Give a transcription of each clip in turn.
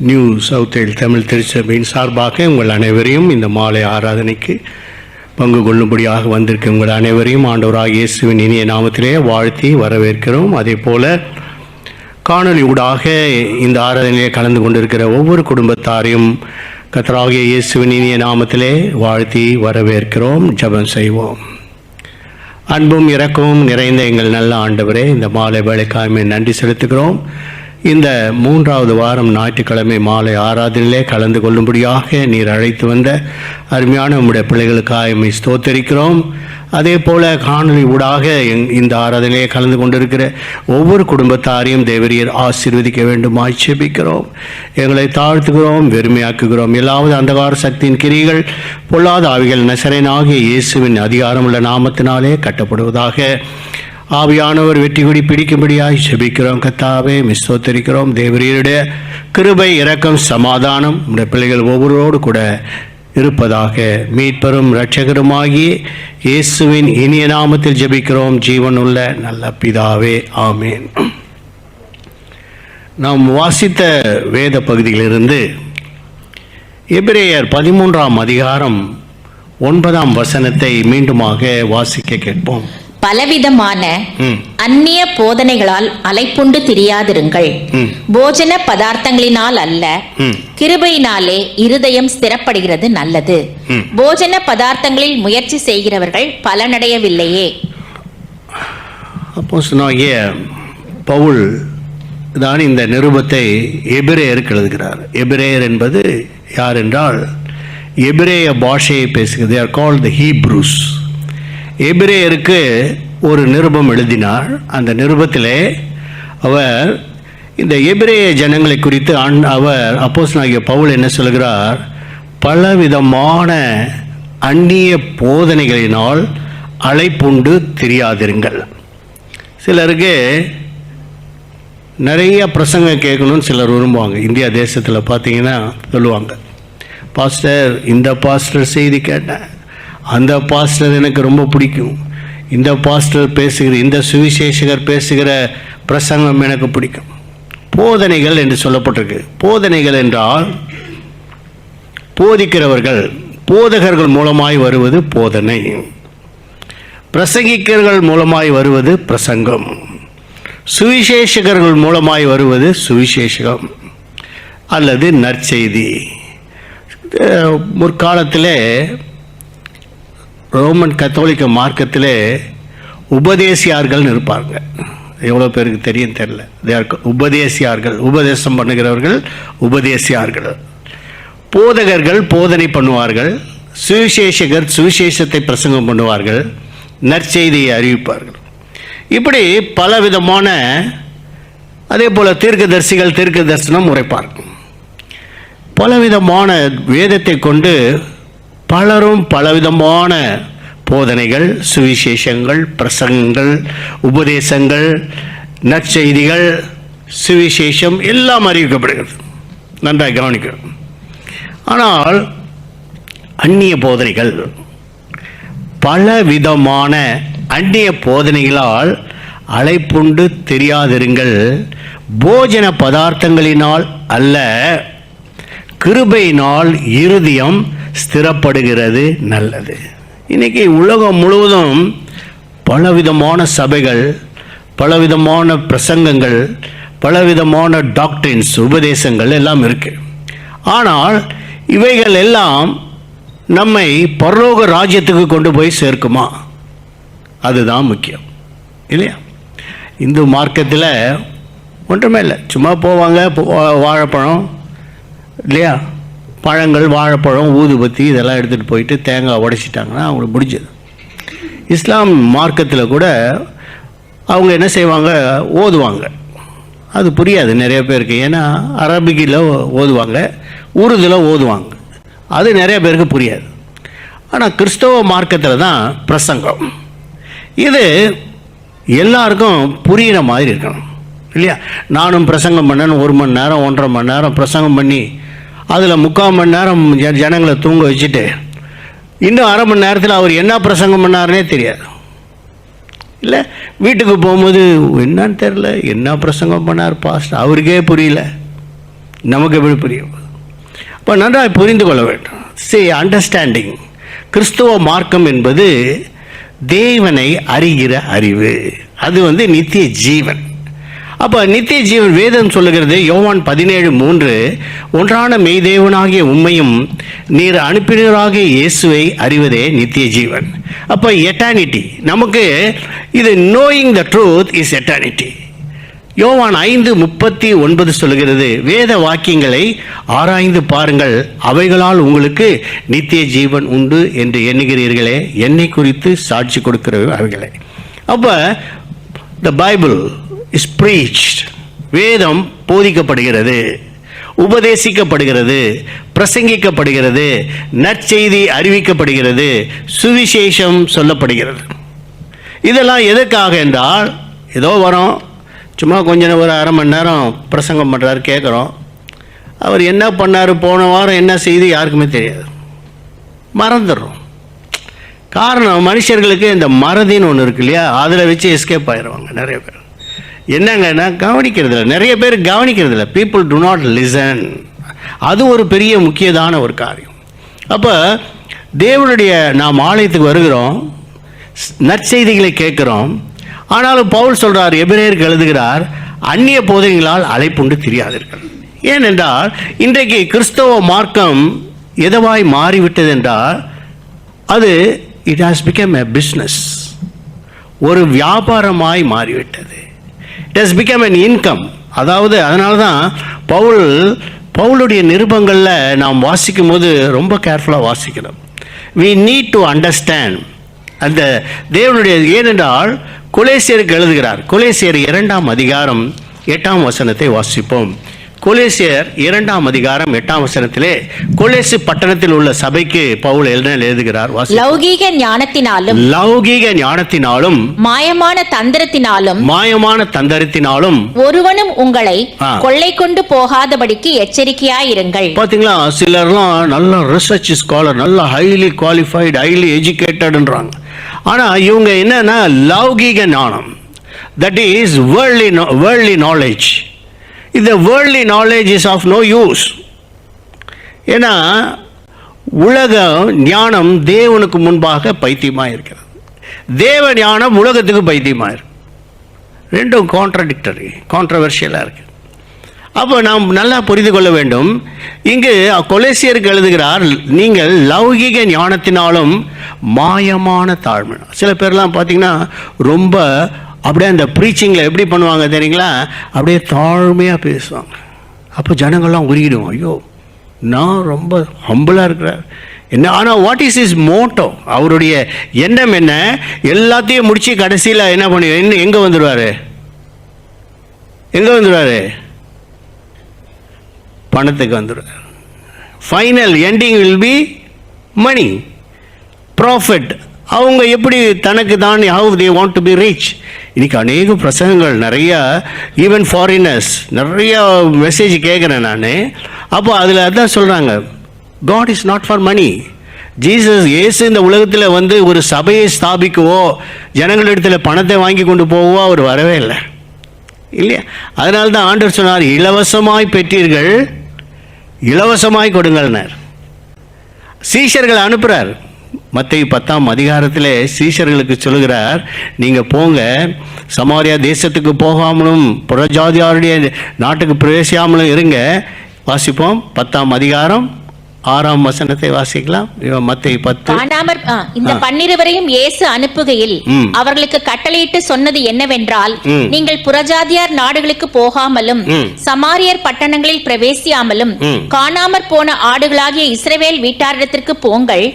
New சவுத்தேல் Tamil திருச்சபையின் சார்பாக உங்கள் அனைவரையும் இந்த மாலை ஆராதனைக்கு பங்கு கொள்ளும்படியாக வந்திருக்க உங்கள் அனைவரையும் ஆண்டவராகிய இயேசுவின் இனிய நாமத்திலே வாழ்த்தி வரவேற்கிறோம். அதே போல காணொலி ஊடாக இந்த ஆராதனையிலே கலந்து கொண்டிருக்கிற ஒவ்வொரு குடும்பத்தாரையும் கர்த்தராகிய இயேசுவின் இனிய நாமத்திலே வாழ்த்தி வரவேற்கிறோம். ஜெபம் செய்வோம். அன்பும் இரக்கமும் நிறைந்த எங்கள் நல்ல ஆண்டவரே, இந்த மாலை வேளைக்காக நன்றி செலுத்துகிறோம். இந்த 3வது வாரம் ஞாயிற்றுக்கிழமை மாலை ஆராதனையிலே கலந்து கொள்ளும்படியாக நீர் அழைத்து வந்த அருமையான உம்முடைய பிள்ளைகளுக்காக ஸ்தோத்தரிக்கிறோம். அதே போல காணொலி ஊடாக இந்த ஆராதனையிலே கலந்து கொண்டிருக்கிற ஒவ்வொரு குடும்பத்தாரையும் தேவரீர் ஆசீர்வதிக்க வேண்டுமாய் ஜெபிக்கிறோம். எங்களை தாழ்த்துகிறோம், வெறுமையாக்குகிறோம். எல்லாவது அந்தகார சக்தியின் கிரிகள், பொல்லாத ஆவிகள் நசரேயனாகிய இயேசுவின் அதிகாரமுள்ள நாமத்தினாலே கட்டப்படுவதாக. ஆவியானவர் வெற்றி கொடி பிடிக்கும்படியாய் ஜெபிக்கிறோம். கர்த்தாவே ஸ்தோத்தரிக்கிறோம். தேவரீருடைய கிருபை, இரக்கம், சமாதானம் உடைய பிள்ளைகள் ஒவ்வொருவரோடு கூட இருப்பதாக. மீட்பரும் இரட்சகருமாகிய இயேசுவின் இனிய நாமத்தில் ஜெபிக்கிறோம் ஜீவனுள்ள நல்ல பிதாவே, ஆமேன். நாம் வாசித்த வேத பகுதியிலிருந்து எபிரேயர் 13ஆம் அதிகாரம் 9ஆம் வசனத்தை மீண்டுமாக வாசிக்க கேட்போம். பலவிதமான அந்நிய போதனைகளால் அலைப்புண்டு திரியாதிருங்கள். போஜன பதார்த்தங்களினால் அல்ல, கிருபையினாலே இருதயம் ஸ்திரப்படுகிறது நல்லது. போஜன பதார்த்தங்களில் முயற்சி செய்கிறவர்கள் பலனடையவில்லையே. அப்போஸ்தலனாகிய பவுல் தான் இந்த நிருபத்தை எபிரேயருக்கு எழுதுகிறார். எபிரேயர் என்பது யார் என்றால் எபிரேய பாஷையை பேசுகிறது. they are called the Hebrews. எபிரேயருக்கு ஒரு நிருபம் எழுதினார். அந்த நிருபத்திலே அவர் இந்த எபிரேய ஜனங்களை குறித்து அவர் அப்போஸ்தலனாகிய பவுல் என்ன சொல்கிறார்? பலவிதமான அந்நிய போதனைகளினால் அலைப்புண்டு திரியாதிருங்கள். சிலருக்கு நிறைய பிரசங்கம் கேட்கணும்னு சிலர் விரும்புவாங்க. இந்தியா தேசத்தில் பார்த்தீங்கன்னா சொல்லுவாங்க, பாஸ்டர் இந்த பாஸ்டர் செய்தி கேட்டேன், அந்த பாஸ்டர் எனக்கு ரொம்ப பிடிக்கும், இந்த பாஸ்டர் பேசுகிற, இந்த சுவிசேஷகர் பேசுகிற பிரசங்கம் எனக்கு பிடிக்கும். போதனைகள் என்று சொல்லப்பட்டிருக்கு. போதனைகள் என்றால் போதிக்கிறவர்கள், போதகர்கள் மூலமாய் வருவது போதனை, பிரசங்கிக்கர்கள் மூலமாய் வருவது பிரசங்கம், சுவிசேஷகர்கள் மூலமாய் வருவது சுவிசேஷகம் அல்லது நற்செய்தி. முற்காலத்திலே ரோமன் கத்தோலிக்க மார்க்கத்திலே உபதேசியார்கள் இருப்பாங்க. எவ்வளோ பேருக்கு தெரியும் தெரியல. உபதேசியார்கள், உபதேசம் பண்ணுகிறவர்கள் உபதேசியார்கள். போதகர்கள் போதனை பண்ணுவார்கள். சுவிசேஷகர் சுவிசேஷத்தை பிரசங்கம் பண்ணுவார்கள், நற்செய்தியை அறிவிப்பார்கள். இப்படி பலவிதமான, அதே போல் தீர்க்கதரிசிகள் தீர்க்க தரிசனம் உரைப்பார்கள். பலவிதமான வேதத்தை கொண்டு பலரும் பலவிதமான போதனைகள், சுவிசேஷங்கள், பிரசங்கங்கள், உபதேசங்கள், நற்செய்திகள், சுவிசேஷம் எல்லாம் அறிவிக்கப்படுகிறது. நன்றாக கவனிக்கணும். ஆனால் அந்நிய போதனைகள், பலவிதமான அந்நிய போதனைகளால் அலைப்புண்டு தெரியாதிருங்கள். போஜன பதார்த்தங்களினால் அல்ல, கிருபையினால் இருதயம் ஸ்திரப்படுகிறது நல்லது. இன்னைக்கு உலகம் முழுவதும் பலவிதமான சபைகள், பலவிதமான பிரசங்கங்கள், பலவிதமான டாக்டரின்ஸ், உபதேசங்கள் எல்லாம் இருக்கு. ஆனால் இவைகள் எல்லாம் நம்மை பரலோக ராஜ்யத்துக்கு கொண்டு போய் சேர்க்குமா? அதுதான் முக்கியம், இல்லையா? இந்து மார்க்கத்தில் ஒன்றுமே இல்லை, சும்மா போவாங்க, வாழைப்பழம் இல்லையா, பழங்கள், வாழைப்பழம், ஊதுபத்தி இதெல்லாம் எடுத்துகிட்டு போயிட்டு தேங்காய் உடைச்சிட்டாங்கன்னா அவங்களுக்கு முடிஞ்சது. இஸ்லாம் மார்க்கத்தில் கூட அவங்க என்ன செய்வாங்க? ஓதுவாங்க. அது புரியாது நிறைய பேருக்கு. ஏன்னா அரபிக்கில் ஓதுவாங்க, உருதுல ஓதுவாங்க. அது நிறைய பேருக்கு புரியாது. ஆனால் கிறிஸ்தவ மார்க்கத்தில் தான் பிரசங்கம். இது எல்லாருக்கும் புரிகிற மாதிரி இருக்கணும், இல்லையா? நானும் பிரசங்கம் பண்ணேன்னு 1 மணி நேரம் 1.5 மணி நேரம் பிரசங்கம் பண்ணி அதில் 3/4 மணி நேரம் ஜனங்களை தூங்க வச்சுட்டு இன்னும் 1/2 மணி நேரத்தில் அவர் என்ன பிரசங்கம் பண்ணாருன்னே தெரியாது. இல்லை வீட்டுக்கு போகும்போது என்னன்னு தெரில, என்ன பிரசங்கம் பண்ணார் பாஸ்டர், அவருக்கே புரியல. நமக்கு எப்படி புரியும்? இப்போ நன்றாக புரிந்து கொள்ள வேண்டும். அண்டர்ஸ்டாண்டிங். கிறிஸ்துவ மார்க்கம் என்பது தேவனை அறிகிற அறிவு. அது நித்திய ஜீவன். அப்போ நித்திய ஜீவன் வேதம் சொல்லுகிறது, யோவான் 17:3, ஒன்றான மெய்தேவனாகிய உம்மையும் நீர் அனுப்பினராகிய இயேசுவை அறிவதே நித்திய ஜீவன். அப்போ எட்டர்னிட்டி நமக்கு இது knowing the truth is eternity. யோவான் 5:39 சொல்லுகிறது, வேத வாக்கியங்களை ஆராய்ந்து பாருங்கள், அவைகளால் உங்களுக்கு நித்திய ஜீவன் உண்டு என்று எண்ணுகிறீர்களே, என்னை குறித்து சாட்சி கொடுக்கிற அவைகளே. அப்போ த பைபிள் இஸ் preached. வேதம் போதிக்கப்படுகிறது, உபதேசிக்கப்படுகிறது, பிரசங்கிக்கப்படுகிறது, நற்செய்தி அறிவிக்கப்படுகிறது, சுவிசேஷம் சொல்லப்படுகிறது. இதெல்லாம் எதற்காக என்றால், ஏதோ வரோம், சும்மா கொஞ்சம் ஒரு அரை மணி நேரம் பிரசங்கம் பண்ணுறாரு, கேட்குறோம். அவர் என்ன பண்ணார், போன வாரம் என்ன செய்து யாருக்குமே தெரியாது, மறந்துடுறோம். காரணம், மனுஷர்களுக்கு இந்த மறதின்னு ஒன்று இருக்கு இல்லையா, அதில் வச்சு எஸ்கேப் ஆயிடுவாங்க நிறைய பேர். என்னங்கன்னா கவனிக்கிறதில்ல, நிறைய பேர் கவனிக்கிறதில்ல. People do not listen. அது ஒரு பெரிய முக்கியமான ஒரு காரியம். அப்போ தேவனுடைய நாம் ஆலயத்துக்கு வருகிறோம், நற்செய்திகளை கேட்குறோம். ஆனாலும் பவுல் சொல்கிறார், எபிரேயருக்கு எழுதுகிறார், அந்நிய போதனைகளால் அலைப்புண்டு திரியாதீர்கள். ஏனென்றால் இன்றைக்கு கிறிஸ்தவ மார்க்கம் எதவாய் மாறிவிட்டது என்றால், அது it has become a business, ஒரு வியாபாரமாய் மாறிவிட்டது. It has become an income. அதாவது அதனால தான் பவுலுடைய நிருபங்களில் நாம் வாசிக்கும் போது ரொம்ப கேர்ஃபுல்லாக வாசிக்கணும். we need to understand அந்த தேவனுடைய, ஏனென்றால் கொலேசியருக்கு எழுதுகிறார். கொலேசியர் 2:8 வாசிப்போம். கொலேசியர் 2:8 கொலேசி பட்டணத்தில் உள்ள சபைக்கு பவுல் எழுதுகிறார். லௌகீக ஞானத்தினாலும் மாயமான தந்திரத்தினாலும் ஒருவனும் உங்களை கொள்ளை கொண்டு போகாதபடிக்கு எச்சரிக்கையாயிருங்கள். பாத்தீங்களா, சிலர்லாம் நல்ல ரிசர்ச் ஸ்காலர், நல்ல ஹைலி குவாலிஃபைடு, ஹைலி எஜுகேட்டட்ன்றாங்க. ஆனா இவங்க என்னன்னா லௌகீக ஞானம், தட் இஸ் வேர்ல்ட்லி நாலேஜ். இந்த worldly knowledge is of no use. ஏன்னா உலக ஞானம் தேவனுக்கு முன்பாக பைத்தியமாக இருக்கிறது, தேவ ஞானம் உலகத்துக்கு பைத்தியமாக இருக்கு. ரெண்டும் கான்ட்ரவர்ஷியலாக இருக்கு. அப்போ நாம் நல்லா புரிந்து கொள்ள வேண்டும். இங்கு கொலேசியருக்கு எழுதுகிறார், நீங்கள் லௌகிக ஞானத்தினாலும் மாயமான தாழ்மை. சில பேர்லாம் பார்த்தீங்கன்னா ரொம்ப அப்படியே அந்த ப்ரீச்சிங்கில் எப்படி பண்ணுவாங்க தெரியுங்களா, அப்படியே தாழ்மையாக பேசுவாங்க. அப்போ ஜனங்கள்லாம் உருகிடும், ஐயோ நான் ரொம்ப ஹம்பிளாக இருக்கிறார் என்ன. ஆனால் வாட் இஸ் இஸ் மோட்டோ, அவருடைய எண்ணம் என்ன, எல்லாத்தையும் முடித்து கடைசியில் என்ன பண்ணி எங்கே வந்துடுவார், பணத்துக்கு வந்துடுவார். Final ending will be money, profit. அவங்க எப்படி தனக்கு தான், how they want to be rich. இன்னைக்கு அநேக பிரசங்கங்கள் நிறையா, ஈவன் ஃபாரினர்ஸ் நிறையா மெசேஜ் கேட்குறேன் நான். அப்போ அதில் அதான் சொல்கிறாங்க, God is not for money. Yesu இந்த உலகத்தில் ஒரு சபையை ஸ்தாபிக்கவோ ஜனங்களிடத்தில் பணத்தை வாங்கி கொண்டு போகவோ அவர் வரவே இல்லை இல்லையா. அதனால தான் ஆண்டவர் சொன்னார், இலவசமாய் பெற்றீர்கள் இலவசமாய் கொடுங்கள்னார். சீஷர்கள் அனுப்புகிறார். மத்தேயு 10 சீஷர்களுக்கு சொல்லுகிறார், நீங்கள் போங்க, சமாரியா தேசத்துக்கு போகாமலும் புறஜாதியாருடைய நாட்டுக்கு பிரவேசியாமலும் இருங்க. வாசிப்போம் 10:6 வாசிக்கலாம். மத்தேயு 10. இந்த 12 இயேசு அனுப்புகையில் அவர்களுக்கு கட்டளையிட்டு சொன்னது என்னவென்றால், நீங்கள் புறஜாதியார் நாடுகளுக்கு போகாமலும் சமாரியர் பட்டணங்களில் பிரவேசியாமலும் காணாமற் போன ஆடுகளாகிய இஸ்ரவேல் வீட்டாரிடத்திற்கு போங்கள்.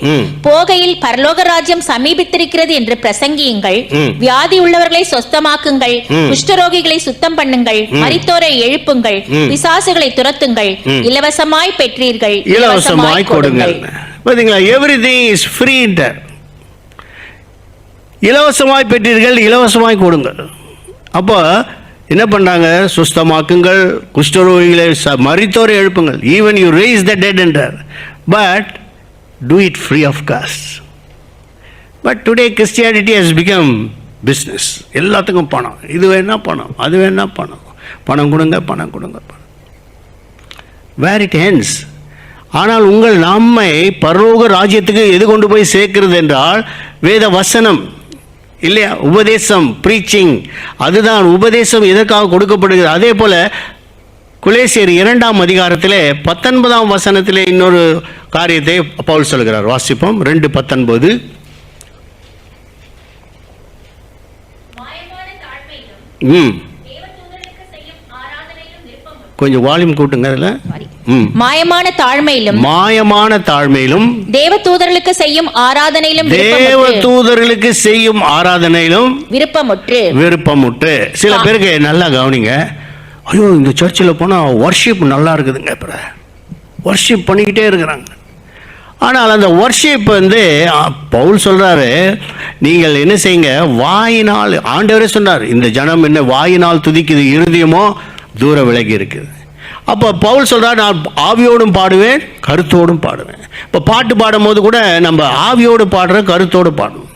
போகையில் பரலோக ராஜ்யம் சமீபித்திருக்கிறது என்று பிரசங்கியுங்கள். வியாதி உள்ளவர்களை சொஸ்தமாக்குங்கள், குஷ்டரோகிகளை சுத்தம் பண்ணுங்கள், மரித்தோரை எழுப்புங்கள், பிசாசுகளை துரத்துங்கள். இலவசமாய் பெற்றீர்கள், இலவசமாய் கொடுங்கள். பாத்தீங்களா, எவ்ரிதிங் இஸ் ஃப்ரீ. இலவசமாய் பெற்றீர்கள், இலவசமாய் கொடுங்கள். அப்போ என்ன பண்ணாங்க, சுஸ்தமாக்குங்கள், குஷ்டரோகிகளை மரித்தோரை எழுப்புங்கள், even you raise the dead என்றார். But do it free of cost. But today Christianity has become business. எல்லாத்துக்கும் பணம், இது வேணா பணம், அது வேணா பணம், பணம் கொடுங்க, பணம் கொடுங்க. வேர் இட் ends. ஆனால் நம்மை பரலோக ராஜ்யத்துக்கு எது கொண்டு போய் சேர்க்கிறது என்றால் வேத வசனம் இல்லையா, உபதேசம், ப்ரீச்சிங். அதுதான் உபதேசம் எதற்காக கொடுக்கப்படுகிறது. அதே போல கொலோசியர் 2ஆம் அதிகாரத்திலே 19ஆம் வசனத்திலே இன்னொரு காரியத்தை பவுல் சொல்கிறார். வாசிப்போம். 2:19. கொஞ்சம் வால்யூம் கூட்டுங்க. அதில் மாயமான தாழ்மையிலும் தேவதூதர்களுக்கு செய்யும் ஆராதனையிலும் விருப்பமுற்று. சில பேருக்கு நல்லா கவனிங்க, ஐயோ இந்த சர்ச்சில் போனால் வர்ஷிப் நல்லா இருக்குதுங்க, இப்போ வர்ஷிப் பண்ணிக்கிட்டே இருக்கிறாங்க. ஆனால் அந்த வர்ஷிப் பவுல் சொல்கிறாரு, நீங்கள் என்ன செய்யுங்க, வாயினால், ஆண்டவரே சொன்னார், இந்த ஜனம் என்ன வாயினால் துதிக்குது, இருதயமோ தூர விலகி இருக்குது. அப்போ பவுல் சொல்கிறார், நான் ஆவியோடும் பாடுவேன், கருத்தோடும் பாடுவேன். இப்போ பாட்டு பாடும் போது கூட நம்ம ஆவியோடு பாடுற, கருத்தோடு பாடணும்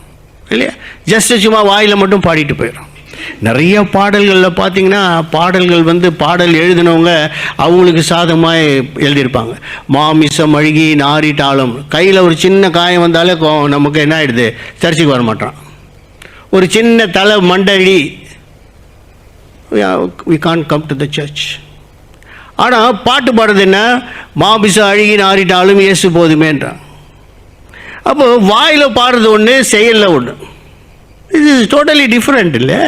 இல்லையா. ஜஸ்ட் சும்மா வாயில் மட்டும் பாடிட்டு போயிடும். நிறைய பாடல்களில் பார்த்தீங்கன்னா, பாடல்கள் பாடல் எழுதினவங்க அவங்களுக்கு சாதகமாக எழுதியிருப்பாங்க. மாமிசம் அழுகி நாரிட்டாலும், கையில் ஒரு சின்ன காயம் வந்தாலே நமக்கு என்ன ஆகிடுது, சர்ச்சுக்கு வர மாட்டான். ஒரு சின்ன தலை மண்டடி, we can't come to the church. ஆனால் பாட்டு பாடுறது என்ன, மாமிசம் அழுகி நாரிட்டாலும் இயேசு போதுமேன்றான். அப்போ வாயில் பாடுறது ஒன்று, செயலில் ஒன்று. இது இஸ் டோட்டலி டிஃப்ரெண்ட் இல்லை.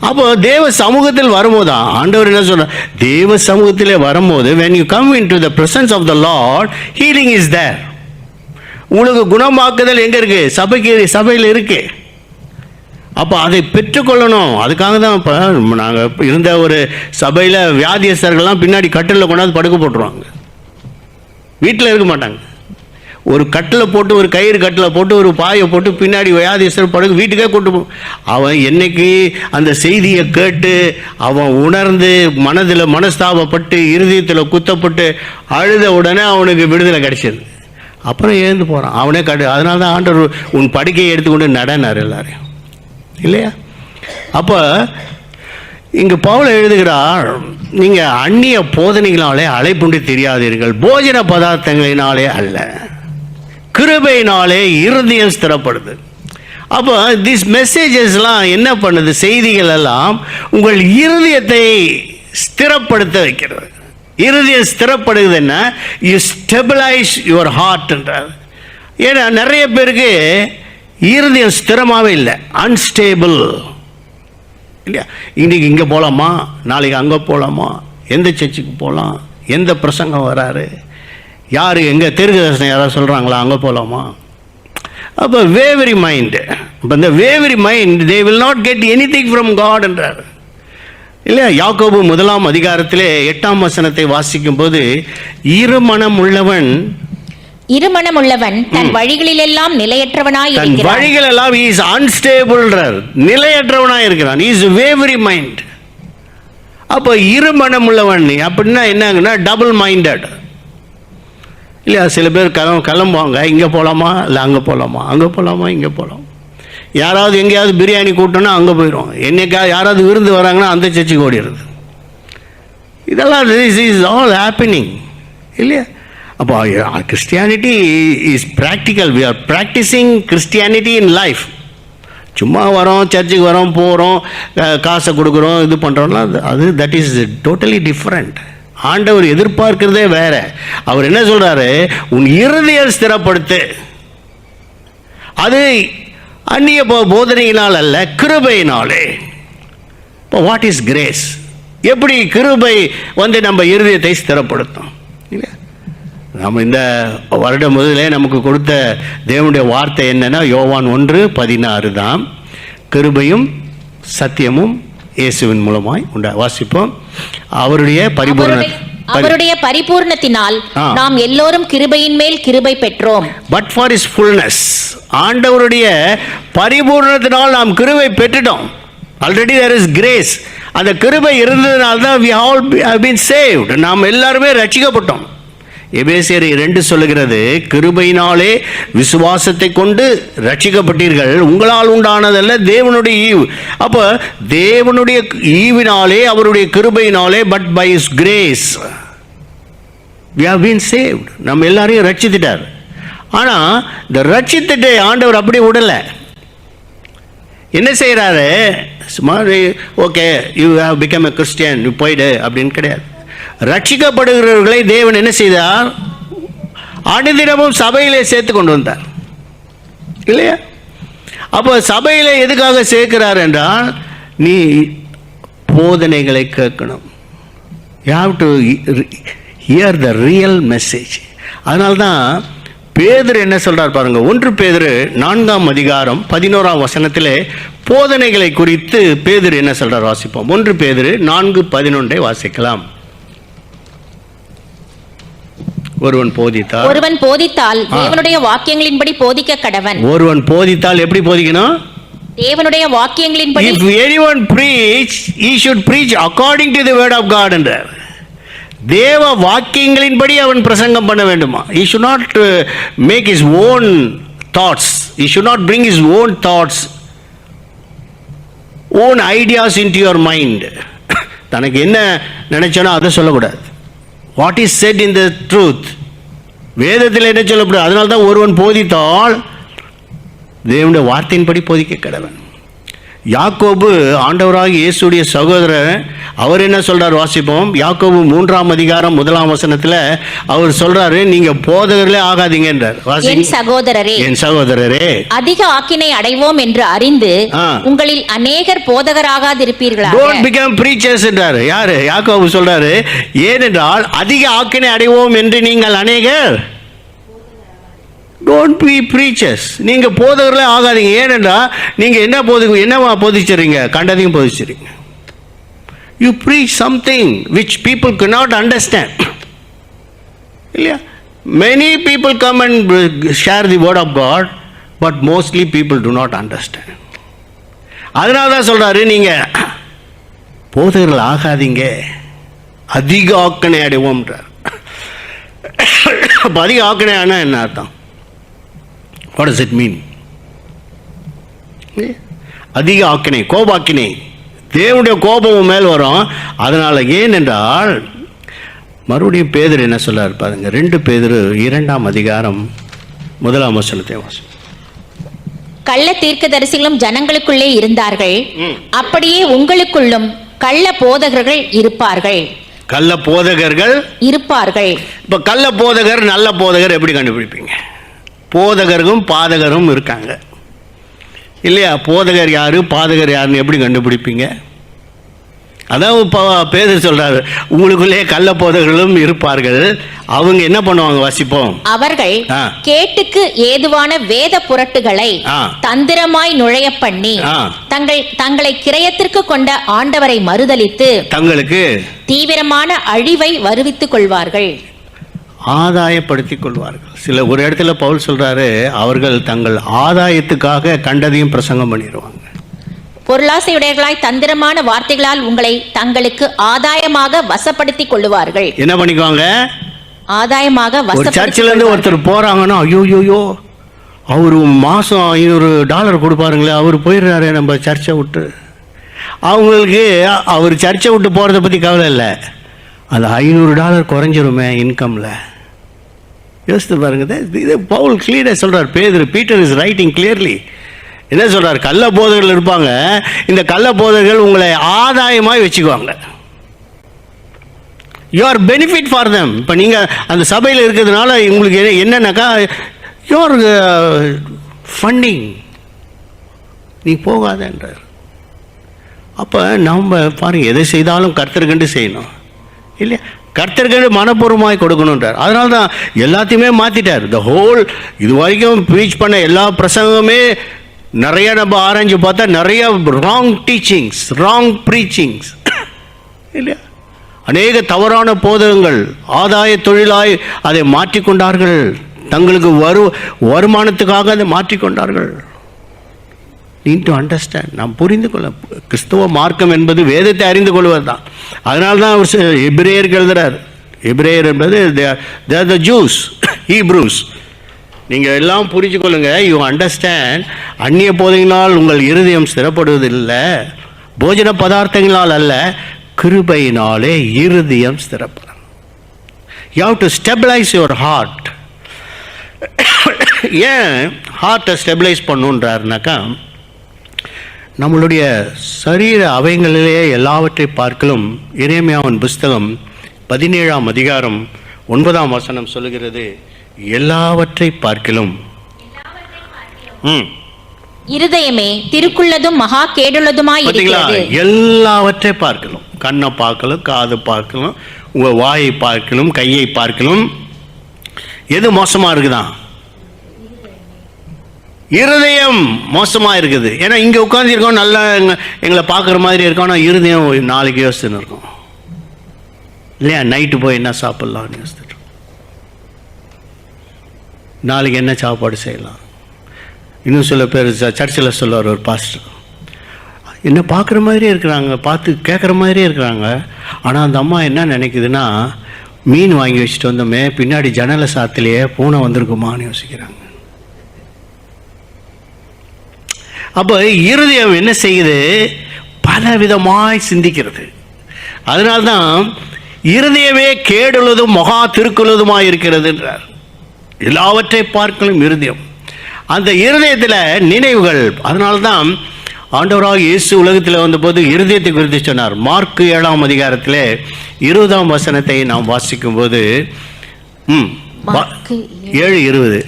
அப்போ தேவ சமூகத்தில் வரும்போது ஆண்டவர் என்ன சொல்றார், தேவ சமூகத்திலே வரும்போது when you come into the presence of the Lord, healing is there. உங்களுக்கு குணமாக்குதல் எங்கே இருக்கு, சபையில் இருக்கு. அப்போ அதை பெற்றுக்கொள்ளணும். அதுக்காக தான் இப்போ நாங்கள் இருந்த ஒரு சபையில் வியாதியஸ்தர்கள்லாம் பின்னாடி கட்டிலில் கொண்டாந்து படுக்க போட்டுருவாங்க, வீட்டில் இருக்க மாட்டாங்க. ஒரு கட்டில் போட்டு, ஒரு கயிறு கட்டில் போட்டு, ஒரு பாயை போட்டு பின்னாடி வியாதியஸ்தர் படுக்க வீட்டுக்கே கூட்டு போ. அவன் என்னைக்கு அந்த செய்தியை கேட்டு அவன் உணர்ந்து மனஸ்தாபப்பட்டு இருதயத்தில் குத்தப்பட்டு அழுத உடனே அவனுக்கு விடுதலை கிடைச்சது. அப்புறம் எழுந்து போகிறான், அவனே அதனால தான் ஆண்டவர் உன் படுக்கையை எடுத்துக்கொண்டு நடனார் எல்லாரையும் இல்லையா. அப்போ இங்கு பவுல் எழுதுகிறார், நீங்கள் அந்நிய போதனைகளாலே அழைப்புண்டு தெரியாதீர்கள், போஜன பதார்த்தங்களினாலே அல்ல, கிருபையினாலே இருதயம் ஸ்திரப்படுது. அப்போ திஸ் மெசேஜஸ்லாம் என்ன பண்ணுது, செய்திகள் எல்லாம் உங்கள் இருதயத்தை ஸ்திரப்படுத்த வைக்கிறது. இருதயம் ஸ்திரப்படுதுன்னா யூ ஸ்டெபிளைஸ் யுவர் ஹார்ட்ன்றார். ஏன்னா நிறைய பேருக்கு இருதயம் ஸ்திரமாகவே இல்லை, அன்ஸ்டேபிள் இல்லையா. இன்றைக்கி இங்கே போகலாமா, நாளைக்கு அங்கே போகலாமா, எந்த சர்ச்சுக்கு போகலாம், எந்த பிரசங்கம் வராரு, யார் எங்கே தீர்க்கதரிசனம் யாராவது சொல்கிறாங்களா, அங்கே போகலாமா. அப்போ வேவரி மைண்டு. இப்போ இந்த wavery mind they will not get anything from God என்றார் இல்லையா. யாக்கோபு 1ஆம் அதிகாரத்திலே 8ஆம் வசனத்தை வாசிக்கும் போது, இருமனம் உள்ளவன் தன் வழிகளிலெல்லாம் நிலையற்றவனாய் இருக்கிறான். தன் வழிகளெல்லாம் he is unstable, நிலையற்றவனாய் இருக்கிறான். he is wavering mind. அப்போ இருமனம் உள்ளவன் அப்படின்னா என்னங்கன்னா டபுள் மைண்டட் இல்லையா. சில பேர் கிளம்புவாங்க, இங்கே போகலாமா இல்லை அங்கே போகலாமா, அங்கே போகலாமா இங்கே போகலாம். யாராவது எங்கேயாவது பிரியாணி கூட்டோன்னா அங்கே போயிடும், என்னைக்காவது யாராவது விருந்து வராங்கன்னா அந்த சர்ச்சுக்கு ஓடிடுறது. இதெல்லாம் திஸ் இஸ் ஆல் ஹேப்பனிங் இல்லையா. அப்போ Christianity is practical. We are practising Christianity in life. சும்மா வரோம், சர்ச்சுக்கு வரோம், போகிறோம், காசை கொடுக்குறோம், இது பண்ணுறோம்லாம், அது தட் இஸ் டோட்டலி டிஃப்ரெண்ட். ஆண்டவர் எதிர்பார்க்கிறதே வேற. அவர் என்ன சொல்கிறாரு, உன் இருதயம் ஸ்திரப்படுத்து. அது அந்நிய போதனையினால் அல்ல, கிருபையினாலே. இப்போ வாட் இஸ் கிரேஸ்? எப்படி கிருபை நம்ம இருதயத்தை ஸ்திரப்படுத்தும் இல்லையா. நம்ம இந்த வருடம் முதலே நமக்கு கொடுத்த தேவனுடைய வார்த்தை என்னன்னா, யோவான் 1:16 தான். கிருபையும் சத்தியமும் இயேசுவின் மூலமாய் வாசிப்போம். அவருடைய பரிபூர்ணத்தினால் நாம் எல்லோரும் கிருபையின் மேல் கிருபை பெற்றோம். பட் ஃபார் இஸ் ஃபுல்னஸ், ஆண்டவருடைய பரிபூர்ணத்தினால் நாம் கிருபை பெற்றுட்டோம். Already there is grace. அந்த கிருபை இருந்ததுனால தான் we all have been saved. நாம் எல்லாருமே ரட்சிக்கப்பட்டோம். எபேசியர் 2 சொல்லுகிறது, கிருபையினாலே விசுவாசத்தை கொண்டு ரட்சிக்கப்பட்டீர்கள், உங்களால் உண்டானதல்ல, தேவனுடைய ஈவு. அப்போ தேவனுடைய ஈவினாலே, அவருடைய கிருபையினாலே, but by his grace. we have been saved. நம்ம எல்லாரையும் ரட்சித்துட்டார். ஆனால் இந்த ரட்சித்துட்டு ஆண்டவர் அப்படி விடலை. என்ன செய்கிறாரு? சுமார் okay you have become a Christian, you போயிடு அப்படின்னு கிடையாது. ரட்சிக்கப்படுகிறவர்களை தேவன் என்ன செய்தார்? அனுதினமும் சபையிலே சேர்த்து கொண்டு வந்தார் இல்லையா? அப்போ சபையில் எதுக்காக சேர்க்கிறார் என்றால், நீ போதனைகளை கேட்கணும். You have to hear the real message. அதனால்தான் பேதுரு என்ன சொல்றார் பாருங்க. 1 பேதுரு 4 வசனத்திலே போதனைகளை குறித்து பேதுரு என்ன சொல்றார் வாசிப்போம். 1 பேதுரு 4:11 வாசிக்கலாம். ஒருவன் போதித்தால் தேவனுடைய வாக்கியங்களின்படி போதிக்க கடவன். ஒருவன் போதித்தால் எப்படி போதிக்கணும்? தேவனுடைய வாக்கியங்களின்படி. If anyone preach, he should preach according to the word of God என்றார். தேவ வாக்கியங்களின்படி அவன் பிரசங்கம் பண்ண வேண்டுமா? He should not make his own thoughts. He should not bring his own thoughts, own ideas into your mind. தனக்கு என்ன நினைச்சனோ அதை சொல்லக்கூடாது. What is said in the truth, வேதத்தில் என்ன சொல்லக்கூடாது. அதனால தான் ஒருவன் போதித்தால் தேவனுடைய வார்த்தையின்படி போதிக்க கடவன். யாக்கோபு ஆண்டவராகிய இயேசுடைய சகோதரர், அவர் என்ன சொல்றார் வாசிப்போம். யாக்கோபு 3 வசனத்தில் அவர் சொல்றாரு, நீங்க போதகர்களே ஆகாதீங்க என்றார். என் சகோதரரே அதிக ஆக்கினை அடைவோம் என்று அறிந்து உங்களில் அநேகர் போதகராகாதிருப்பீர்களாக. Don't become preachers என்றார். யாரு? யாக்கோபு சொல்றாரு. ஏனென்றால் அதிக ஆக்கினை அடைவோம் என்று நீங்கள் அநேகர். Don't be preachers. நீங்க போதகர்களே ஆகாதீங்க. ஏனென்றா நீங்க என்னவா போதிச்சிறீங்க? கண்டதையும் போதிச்சிறீங்க. You preach something which people cannot understand. இல்லையா? Many people come and share the word of God, but mostly people do not understand. அதனால தான் சொல்றாரு, நீங்க போதகர்கள் ஆகாதீங்க, அதிக ஆக்கினை அடைவோம்ன்றார். அதிக ஆக்கினை ஆனா என்ன அர்த்தம்? What does it mean? அதிக ஆக்கினை, கோபாக்கினை, தேவனுடைய கோபம் மேல் வரும். அதனால ஏனென்றால் மறுபடியும் பேதுரு என்ன சொல்றாரு பாருங்க. 2 பேதுரு 2 வசனத்தை வாசி. கள்ள தீர்க்கதரிசிகளும் ஜனங்களுக்குள்ளே இருந்தார்கள், அப்படியே உங்களுக்குள்ளும் கள்ள போதகர்கள் இருப்பார்கள். கள்ள போதகர்கள் இருப்பார்கள். இப்ப கள்ள போதகர் நல்ல போதகர் எப்படி கண்டுபிடிப்பீங்க? போதகரும் பாதகரும் இருக்காங்க இல்லையா? போதகர் யாரு, பாதகர் யாருன்னு எப்படி கண்டுபிடிப்பீங்க? அதான் பேதுரு சொல்றாரு, உங்களுக்குள்ளே கள்ள போதகர்களும் இருப்பார்கள். அவங்க என்ன பண்ணுவாங்க வாசிப்போம். அவர்கள் கேட்டுக்கு ஏதுவான வேத புரட்டுகளை தந்திரமாய் நுழைய பண்ணி தங்களை கிரயத்திற்கு கொண்ட ஆண்டவரை மறுதலித்து தங்களுக்கு தீவிரமான அழிவை வருவித்துக் கொள்வார்கள், ஆதாயப்படுத்திக் கொள்வார்கள். சில ஒரு இடத்துல பவுல் சொல்றாரு, அவர்கள் தங்கள் ஆதாயத்துக்காக கண்டதையும் பிரசங்கம் பண்ணிடுவாங்க. பொருளாசையுடையவர்களாய் தந்திரமான வார்த்தைகளால் உங்களை தங்களுக்கு ஆதாயமாக வசப்படுத்திக் கொள்ளுவார்கள். என்ன பண்ணிக்குவாங்க? ஆதாயமாக. ஒரு சர்ச்சில் இருந்து ஒருத்தர் போறாங்கன்னா, ஐயோயோயோ அவரு மாசம் $500 கொடுப்பாருங்களே, அவர் போயிடுறாரு நம்ம சர்ச்சை விட்டு. அவங்களுக்கு அவர் சர்ச்சை விட்டு போறதை பத்தி கவலை இல்லை, அது $500 குறைஞ்சிருமே இன்கம்ல. யோசித்து பாருங்க. இது பவுல் கிளியரா சொல்றார். Peter is writing clearly. என்ன சொல்றார்? கள்ள போதகர்கள் இருப்பாங்க. இந்த கள்ள போதகர்கள் உங்களை ஆதாயமாய் வச்சுக்குவாங்க. You are benefit for them. இப்போ நீங்கள் அந்த சபையில் இருக்கிறதுனால உங்களுக்கு என்னன்னாக்கா, யூ ஆர் ஃபண்டிங். நீ போகாதன்றார். அப்போ நம்ம பாருங்க, எதை செய்தாலும் கர்த்தருக்கென்று செய்யணும் இல்லையா? கர்த்தருக்கு மனப்பூர்வமாய் கொடுக்கணுன்றார். அதனால தான் எல்லாத்தையுமே மாற்றிட்டார். த ஹோல் இது வரைக்கும் ப்ரீச் பண்ண எல்லா பிரசங்கமே நிறைய நம்ம ஆராய்ஞ்சு பார்த்தா நிறைய ராங் டீச்சிங்ஸ், ராங் ப்ரீச்சிங்ஸ் இல்லையா? அநேக தவறான போதகங்கள் ஆதாய தொழிலாய் அதை மாற்றிக்கொண்டார்கள். தங்களுக்கு வருமானத்துக்காக அதை மாற்றிக்கொண்டார்கள். Need to understand. நாம் புரிந்து கொள்ள, கிறிஸ்தவ மார்க்கம் என்பது வேதத்தை அறிந்து கொள்வது தான். அதனால தான் அவர் எபிரேயருக்கு எழுதுறார். எபிரேயர் என்பது they are the Jews, Hebrews. நீங்கள் எல்லாம் புரிஞ்சு கொள்ளுங்க. You understand. அந்நிய போதையினால் உங்கள் இருதயம் ஸ்திரப்படுவதில்லை, போஜன பதார்த்தங்களால் அல்ல, கிருபையினாலே இருதயம் ஸ்திரப்படும். You have to stabilise your heart. ஏன் ஹார்ட்டை ஸ்டெபிளைஸ் பண்ணுன்றாருனாக்கா, நம்மளுடைய சரீர அவயங்களிலேயே எல்லாவற்றை பார்க்கலும் எரேமியாவின் புஸ்தகம் 17ஆம் அதிகாரம் 9ஆம் வசனம் சொல்லுகிறது, எல்லாவற்றை பார்க்கலும் இருதயமே திருக்குள்ளதும் மகா கேடுள்ளதுமாய் இருக்கிறது. எல்லாவற்றை பார்க்கலும், கண்ணை பார்க்கலும், காது பார்க்கலும், உங்க வாயை பார்க்கலும், கையை பார்க்கலும். எது மோசமா இருக்குதான்? இருதயம் மோசமா இருக்குது. ஏன்னா இங்க உட்கார்ந்து இருக்கோம், நல்லா எங்களை பார்க்குற மாதிரி இருக்கோம், ஆனால் இருதயம் நாளைக்கு யோசிச்சுன்னு இருக்கும் இல்லையா? நைட்டு போய் என்ன சாப்பிடலாம்னு யோசிச்சுட்டு, நாளைக்கு என்ன சாப்பாடு செய்யலாம். இன்னும் சில பேர் சர்ச்சில் சொல்லுவார் ஒரு பாஸ்டர், என்ன பார்க்குற மாதிரியே இருக்கிறாங்க, பார்த்து கேட்குற மாதிரியே இருக்கிறாங்க, ஆனால் அந்த அம்மா என்ன நினைக்குதுன்னா, மீன் வாங்கி வச்சுட்டு வந்தோமே, பின்னாடி ஜன்னலை சாத்திலேயே பூனை வந்திருக்குமான்னு யோசிக்கிறாங்க. அப்போ இருதயம் என்ன செய்யுது? பல விதமாய் சிந்திக்கிறது. அதனால்தான் இருதயமே கேடுள்ளதும் மகா திருக்குள்ளதுமாய் இருக்கிறது என்றார். எல்லாவற்றை பார்க்கலும் இருதயம், அந்த இருதயத்தில் நினைவுகள். அதனால்தான் ஆண்டவராக இயேசு உலகத்தில் வந்தபோது இருதயத்தை குறித்து சொன்னார். மார்க்கு 7ஆம் அதிகாரத்தில் 20ஆம் வசனத்தை நாம் வாசிக்கும் போது 7:20,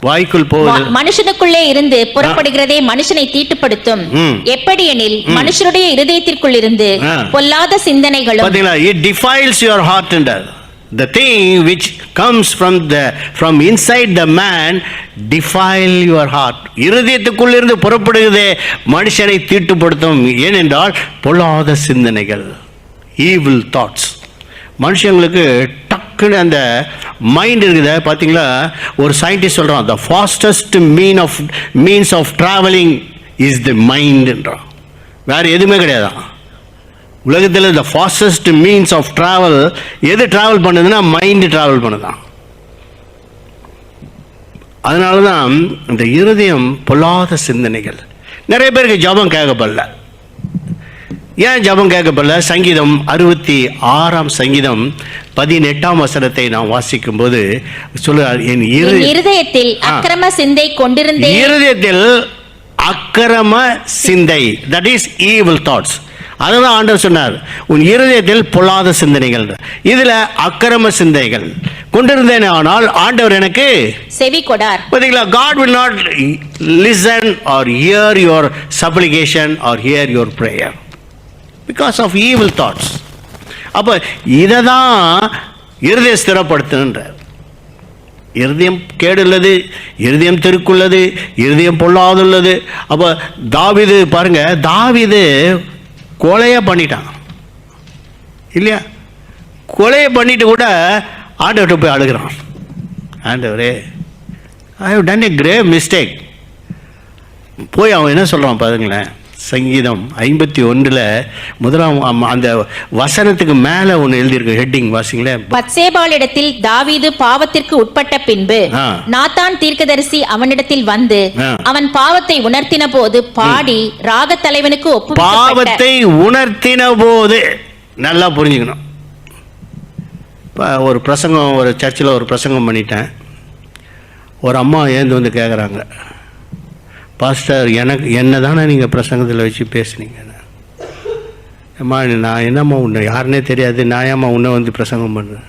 வாய்க்குள் போவது மனுஷனுக்குள்ளே இருந்து புறப்படுகிறதே மனுஷனை தீட்டுப்படுத்தும். எப்படி எனில் மனுஷனுடைய இருதயத்திற்குள் இருந்து பொல்லாத சிந்தனைகளும். பாத்தீங்களா? it defiles your heart and the thing which comes from inside the man defile your heart. இருதயத்துக்குள் இருந்து புறப்படுகிறதே மனுஷனை தீட்டுப்படுத்தும். ஏனென்றால் பொல்லாத சிந்தனைகள், evil thoughts. மனுஷங்களுக்கு டக்குன்னு அந்த மைண்ட் இருக்குது. பார்த்தீங்களா, ஒரு சயின்டிஸ்ட் சொல்கிறான், the fastest means of traveling is the mind என்றான். வேறு எதுவுமே கிடையாதான் உலகத்தில். the fastest means of travel எது ட்ராவல் பண்ணுதுன்னா மைண்டு ட்ராவல் பண்ணுதான். அதனால தான் இந்த இருதயம் பொல்லாத சிந்தனைகள். நிறைய பேருக்கு ஜபம் கேட்கப்படல. ஏன் ஜபம் கேட்கப்படல? சங்கீதம் 66ஆம் சங்கீதம் 18ஆம் வசனத்தை நாம் வாசிக்கும் போது சொல்லுறார், என் இருதயத்தில் அக்கிரம சிந்தை கொண்டிருந்தேன். இருதயத்தில் அக்கிரம சிந்தை, that is evil thoughts. அதுதான் ஆண்டவர் சொன்னார், உன் இருதயத்தில் பொல்லாத சிந்தனைகள். இதுல அக்கிரம சிந்தைகள் கொண்டிருந்தேன், ஆனால் ஆண்டவர் எனக்கு செவி கொடார். பாத்தீங்களா? God will not listen or hear your supplication or hear your prayer because of evil thoughts. அப்ப இதை தான் இருதயம் ஸ்திரப்படுத்துன்ற. இருதயம் கேடுள்ளது, இருதயம் திருக்குள்ளது, இருதயம் பொல்லாதுள்ளது. அப்ப தாவீது பாருங்க, தாவீது கொலையை பண்ணிட்டான் இல்லையா? கொலையை பண்ணிட்டு கூட ஆண்டவர்கிட்ட போய் அழுகிறான், ஆண்டவரே I have done a grave mistake. போய் அவன் என்ன சொல்றான் பாருங்களேன், சங்கீதம் 51 முதலாம் அந்த வசனத்துக்கு மேல ஒன்னு எழுதியிருக்கு, ஹெட்டிங் வாசிங்களேன். பத்சேபாளிடத்தில் தாவீது பாவத்திற்கு உட்பட்ட பின்பு நாத்தான் தீர்க்கதரிசி அவனிடத்தில் வந்து அவன் பாவத்தை உணர்த்தின போது பாடி ராக தலைவனுக்கு ஒப்பு. பாவத்தை உணர்த்தின போது நல்லா புரிஞ்சுக்கணும். ஒரு பிரசங்கம், ஒரு சர்ச்சில் ஒரு பிரசங்கம் பண்ணிட்டேன். ஒரு அம்மா ஏந்து வந்து கேட்குறாங்க, பாஸ்டர் என்ன தானே நீங்கள் பிரசங்கத்தில் வச்சு பேசுனீங்க. அம்மா நான் என்னம்மா உன்னை யாருன்னே தெரியாது, நான் ஏம்மா உன்னை வந்து பிரசங்கம் பண்ணுறேன்.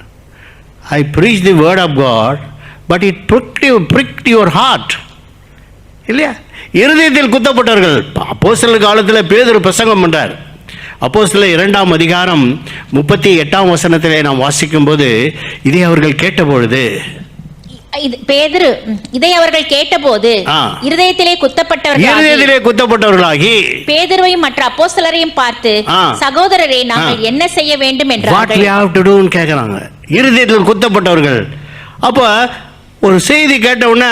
I preach the word of God but it pricked your heart இல்லையா? இருதயத்தில் குத்தப்பட்டவர்கள். அப்போஸ்தலர் காலத்தில் பேதுரு பிரசங்கம் பண்ணுறார். அப்போஸ்தலர் 2ஆம் அதிகாரம் 38ஆம் வசனத்திலே நாம் வாசிக்கும் போது, இதை அவர்கள் கேட்டபொழுது, பேதுரு இதை அவர்கள் கேட்டபோது இருதயத்திலே குத்தப்பட்டவர்களாகி பேதுருவையும் மற்ற அப்போஸ்தலரையும் பார்த்து, சகோதரரே நாங்கள் என்ன செய்ய வேண்டும் என்றார்கள். கேட்கறாங்க, இருதயத்தில் குத்தப்பட்டவர்கள். அப்ப ஒரு செய்தி கேட்ட உடனே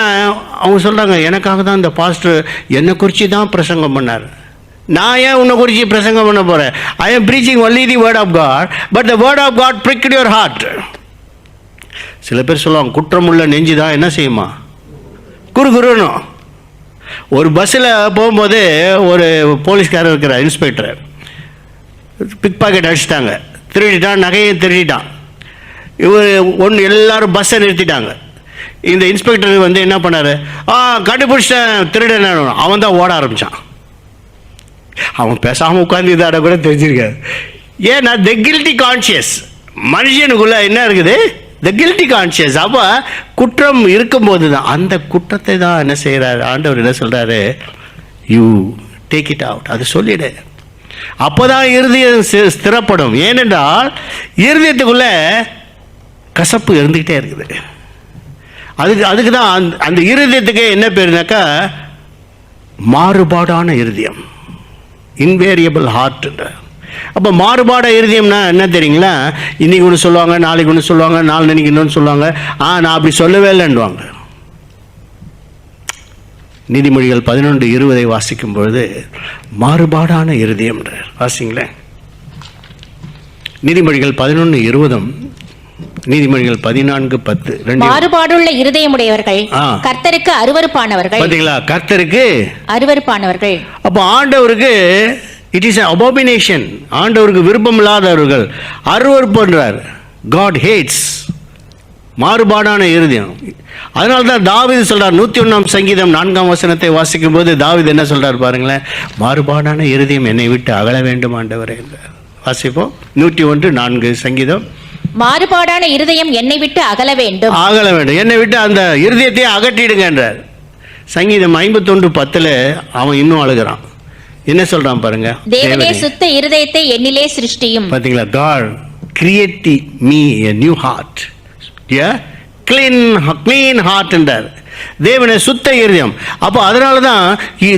அவங்க சொல்றாங்க, எனக்காக தான் இந்த பாஸ்டர் என்னை குறித்து தான் பிரசங்கம் பண்ணார், நான் ஏன் உன்னை குறித்து பிரசங்கம் பண்ண போறேன்? ஐ am preaching only the word of God, but the word of God pricked your heart. சில பேர் சொல்லுவாங்க, குற்றமுள்ள நெஞ்சு தான் என்ன செய்யுமா, குறுகுறுணும். ஒரு பஸ்ஸில் போகும்போது ஒரு போலீஸ்காரர் இருக்கிற இன்ஸ்பெக்டர் பிக் பாக்கெட் அடிச்சிட்டாங்க, திருடிட்டான், நகையை திருடிட்டான். இவர் ஒன்று எல்லாரும் பஸ்ஸை நிறுத்திட்டாங்க. இந்த இன்ஸ்பெக்டர் வந்து என்ன பண்ணார், கண்டுபிடிச்சிட்டேன் திருடன், அவன் தான் ஓட ஆரம்பித்தான். அவன் பேசாமல் உட்காந்து இதாட கூட தெரிஞ்சிருக்காது. ஏன்னா த கில்ட்டி கான்ஷியஸ், மனுஷனுக்குள்ளே என்ன இருக்குது, த கில்ட்டி கான்ஷியஸ். அப்போ குற்றம் இருக்கும்போது தான் அந்த குற்றத்தை தான் என்ன செய்கிறார் ஆண்டவர், என்ன சொல்கிறாரு, யூ டேக் இட் அவுட், அது சொல்லிடு. அப்போ தான் இருதயம் ஸ்திரப்படும். ஏனென்றால் இருதயத்துக்குள்ளே கசப்பு இருந்துக்கிட்டே இருக்குது. அதுக்கு தான் அந்த இருதயத்துக்கு என்ன பேருனாக்கா மாறுபாடான இருதயம், இன்வேரியபிள் ஹார்ட். அப்போ மாறுபாட இருதயம்னா என்ன தெரியுங்களா, இன்னைக்கு ஒன்று சொல்லுவாங்க, நாளைக்கு ஒன்று சொல்லுவாங்க, நாளைக்கு இன்னொன்று சொல்லுவாங்க. நான் அப்படி சொல்லவே இல்லைன்னுவாங்க. நீதிமொழிகள் 11:20 வாசிக்கும் பொழுது மாறுபாடான இருதயம் வாசிங்களேன். நீதிமொழிகள் 11:20, நீதிமொழிகள் 14:10. மாறுபாடுள்ள இருதயமுடையவர்கள் கர்த்தருக்கு அருவருப்பானவர்கள். பாத்தீங்களா, கர்த்தருக்கு அருவருப்பானவர்கள். அப்போ ஆண்டவருக்கு இட் இஸ் அபாமினேஷன். ஆண்டவருக்கு விருப்பம் இல்லாதவர்கள் அருவருப்புன்றார். காட் ஹேட்ஸ் மாறுபாடான இருதயம். அதனால தான் தாவீது சொல்றார், 101 சங்கீதம் 4 வாசிக்கும் போது தாவீது என்ன சொல்றார் பாருங்களேன், மாறுபாடான இருதயம் என்னை விட்டு அகல வேண்டும் ஆண்டவரே என்றார். வாசிப்போம் 101:4 சங்கீதம். மாறுபாடான இருதயம் என்னை விட்டு அகல வேண்டும், அகல வேண்டும், என்னை விட்டு அந்த இருதயத்தை அகற்றிடுங்க என்றார். சங்கீதம் 51:10 அவன் இன்னும் அழுகிறான். என்ன சொல்றான் பாருங்க, தேவனே சுத்த இருதயத்தை என்னிலே சிருஷ்டியும். பாத்தீங்களா, God create me a new heart, clean heart என்றார். தேவனே சுத்த இருதயம். அப்போ அதனால தான்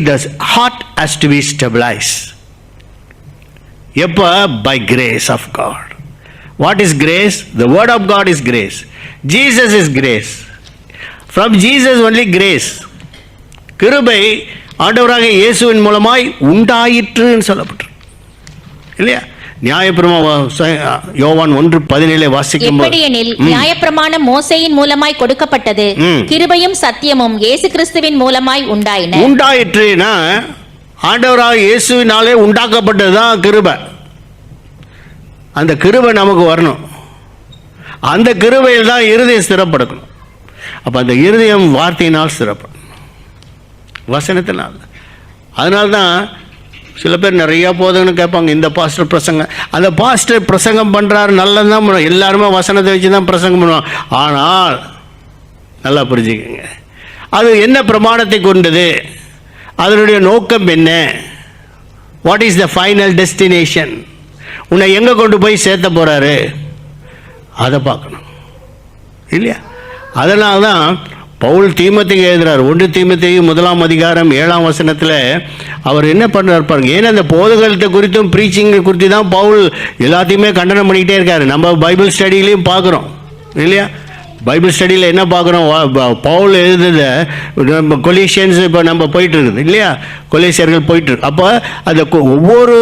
the heart has to be stabilized. எப்போ? by grace of God. What is grace? The word of God is grace. Jesus is grace. From Jesus only grace. கிருபை ஆண்டவராக இயேசுவின் மூலமாய் உண்டாயிற்றுன்னு சொல்லப்பட்டு இல்லையா? நியாயப்பிரமாணம் யோவான் 1:17 வாசிக்கும் போது, நியாயப்பிரமாணம் மோசேயின் மூலமாய் கொடுக்கப்பட்டது, கிருபையும் சத்தியமும் இயேசு கிறிஸ்துவின் மூலமாய் உண்டாயிற்றுனா ஆண்டவராக இயேசுவினாலே உண்டாக்கப்பட்டதுதான் கிருபை. அந்த கிருபை நமக்கு வரணும். அந்த கிருபையில் தான் இருதயம் ஸ்திரப்படணும். அப்போ அந்த இருதயம் வார்த்தையினால் ஸ்திரப்படும், வசனத்தினால். அதனால தான் சில பேர் நிறையா போதுன்னு கேட்பாங்க, இந்த பாஸ்டர் பிரசங்கம், அந்த பாஸ்டர் பிரசங்கம் பண்ணுறாரு, நல்லதான் பண்ணுவோம், எல்லாருமே வசனத்தை வச்சு தான் பிரசங்கம் பண்ணுவோம். ஆனால் நல்லா புரிஞ்சுக்கங்க, அது என்ன பிரமாணத்தை கொண்டது, அதனுடைய நோக்கம் என்ன, what is the final destination, உன்னை எங்கே கொண்டு போய் சேர்த்த போகிறாரு, அதை பார்க்கணும் இல்லையா? அதனால தான் பவுல் தீமோத்தேயுக்கு எழுதுறார். 1 தீமோத்தேயு 1:7 அவர் என்ன பண்ணுறார் பாருங்க. ஏன்னா அந்த போதகத்தை குறித்தும் ப்ரீச்சிங் குறித்து தான் பவுல் எல்லாத்தையுமே கண்டனம் பண்ணிக்கிட்டே இருக்காரு. நம்ம பைபிள் ஸ்டடியிலையும் பார்க்குறோம் இல்லையா? பைபிள் ஸ்டடியில் என்ன பார்க்குறோம், பவுல் எழுதுத கொலேசியன்ஸ் இப்போ நம்ம போயிட்டு இருக்குது இல்லையா, கொலேசியர்கள் போயிட்டுருக்கு. அப்போ அந்த ஒவ்வொரு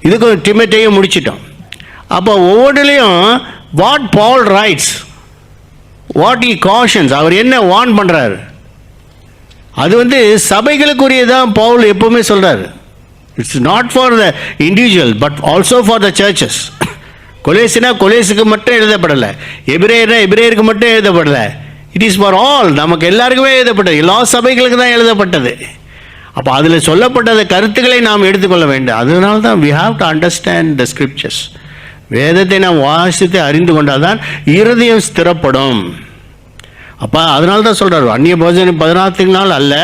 இதுக்கும் தீமோத்தேயும் முடிச்சிட்டோம். அப்போ ஒவ்வொன்றுலேயும் what Paul writes, what he cautions, அவர் என்ன வார்ன் பண்ணுறாரு, அது வந்து சபைகளுக்குரியதான் பவுல் எப்பவுமே சொல்கிறார். It's not for the individual but also for the churches. கொலேசினா கொலேசுக்கு மட்டும் எழுதப்படலை, எபிரேயர்னா எபிரேயருக்கு மட்டும் எழுதப்படலை, இட் இஸ் ஃபார் ஆல், நமக்கு எல்லாருக்குமே எழுதப்பட்டது, எல்லா சபைகளுக்கு தான் எழுதப்பட்டது. அப்போ அதில் சொல்லப்பட்ட கருத்துக்களை நாம் எடுத்துக்கொள்ள வேண்டும். அதனால தான் we have to understand the scriptures. வேதத்தை நாம் வாசித்து அறிந்து கொண்டால் தான் இருதயம் ஸ்திரப்படும். அப்போ அதனால தான் சொல்கிறார், அந்நிய போஜனம் 14 நாள் அல்ல,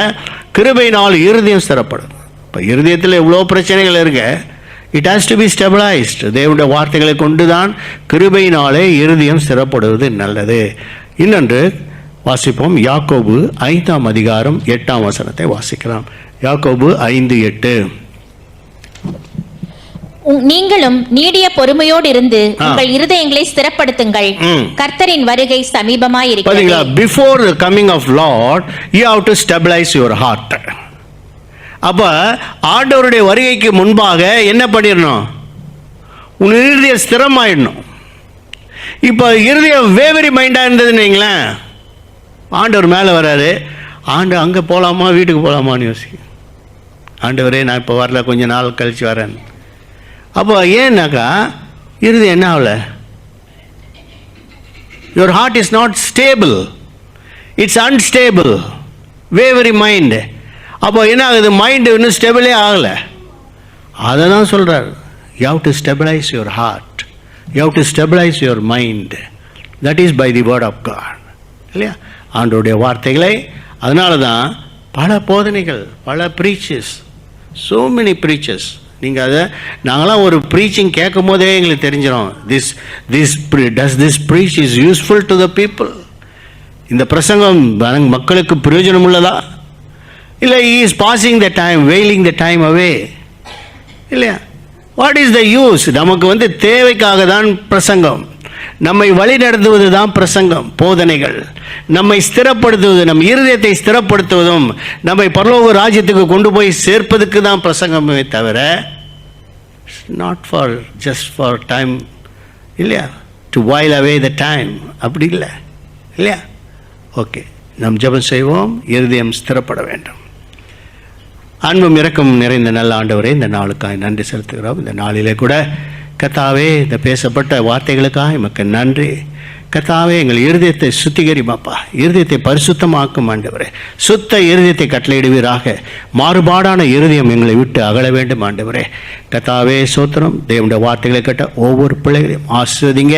கிருபையினால் இருதயம் ஸ்திரப்படும். இப்போ இருதயத்தில் எவ்வளோ பிரச்சனைகள் இருக்கு, it has to be stabilised. தேவனுடைய வார்த்தைகளை கொண்டு தான் கிருபையினாலே இருதயம் ஸ்திரப்படுவது நல்லது. இன்னொன்று வாசிப்போம், யாக்கோபு 5:8 வாசிக்கலாம். யாக்கோபு 5:8. நீங்களும் நீடிய பொறுமையோடு இருந்து உங்கள் இருதயங்களை ஸ்திரப்படுத்துங்கள், கர்த்தரின் வருகை சமீபமாய் இருக்கிறது. Before the coming of Lord you have to stabilize your heart. அப்ப ஆண்டவருடைய வருகைக்கு முன்பாக என்ன பண்ணிடணும், உன் இருதயம் ஸ்திரமாயிடணும். இப்போ இருதயம் வேவரி மைண்டாக இருந்ததுன்னு வைங்களேன், ஆண்டவர் மேலே வராரு, ஆண்டு அங்கே போகலாமா வீட்டுக்கு போகலாமான்னு யோசிக்கும். ஆண்டவரே நான் இப்போ வரல, கொஞ்சம் நாள் கழித்து வரேன். அப்போ ஏன்னாக்கா இருதயம் என்ன ஆகலை, your heart is not stable, it's unstable, wavery mind. அப்போ என்ன ஆகுது? மைண்டு இன்னும் ஸ்டெபிளே ஆகலை. அதை தான் சொல்கிறார், you have to stabilise your heart, you have to stabilise your mind. That is by the word of God. இல்லையா? ஆண்டவருடைய வார்த்தைகளை. அதனால தான் பல போதனைகள், பல ப்ரீச்சஸ், ஸோ மெனி ப்ரீச்சஸ். நீங்கள் அதை நாங்களாம் ஒரு ப்ரீச்சிங் கேட்கும் போதே எங்களுக்கு தெரிஞ்சிடும், this preach is useful to the people. இந்த பிரசங்கம் மக்களுக்கு பிரயோஜனம் உள்ளதா, இல்லை is passing the time, whiling the time away, இல்லையா? What is the use? நமக்கு தேவைக்காக தான் பிரசங்கம், நம்மை வழி நடத்துவது தான் பிரசங்கம், போதனைகள். நம்மை ஸ்திரப்படுத்துவது, நம் இருதயத்தை ஸ்திரப்படுத்துவதும் நம்மை பரலோக ராஜ்யத்துக்கு கொண்டு போய் சேர்ப்பதுக்கு தான் பிரசங்கமே தவிர, not for just for time, இல்லையா? To while away the time, அப்படி இல்லை, இல்லையா? ஓகே, நாம் ஜெபம் செய்வோம். இருதயம் ஸ்திரப்பட வேண்டும். அன்பும் இரக்கம் நிறைந்த நல்ல ஆண்டவரே, இந்த நாளுக்காக நன்றி செலுத்துகிறோம். இந்த நாளிலே கூட கர்த்தாவே, இந்த பேசப்பட்ட வார்த்தைகளுக்காக எமக்கு நன்றி. கர்த்தாவே, எங்கள் இருதயத்தை சுத்திகரிமாப்பா, இருதயத்தை பரிசுத்தமாக்கும் ஆண்டவரே. சுத்த இருதயத்தை கட்டளையிடுவீராக. மாறுபாடான இருதயம் எங்களை விட்டு அகல வேண்டும் ஆண்டவரே. கர்த்தாவே சோத்திரம். தேவனுடைய வார்த்தைகளை கேட்ட ஒவ்வொரு பிள்ளைகளையும் ஆசீர்வதிங்க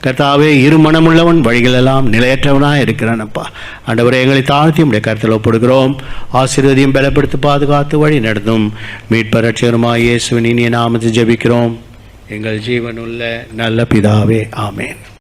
கர்த்தாவே. இருமனமுள்ளவன் வழிகளெல்லாம் நிலையற்றவனாக இருக்கிறானப்பா ஆண்டவரே. எங்களை தாழ்த்தி உடைய கருத்தில் ஒப்படுகிறோம். ஆசீர்வதியும் பலப்படுத்தி பாதுகாத்து வழி நடந்தும் மீட்பர் ரட்சகருமாய் இயேசுவின் இனிய நாமத்தில் ஜெபிக்கிறோம் எங்கள் ஜீவனுள்ள நல்ல பிதாவே, ஆமேன்.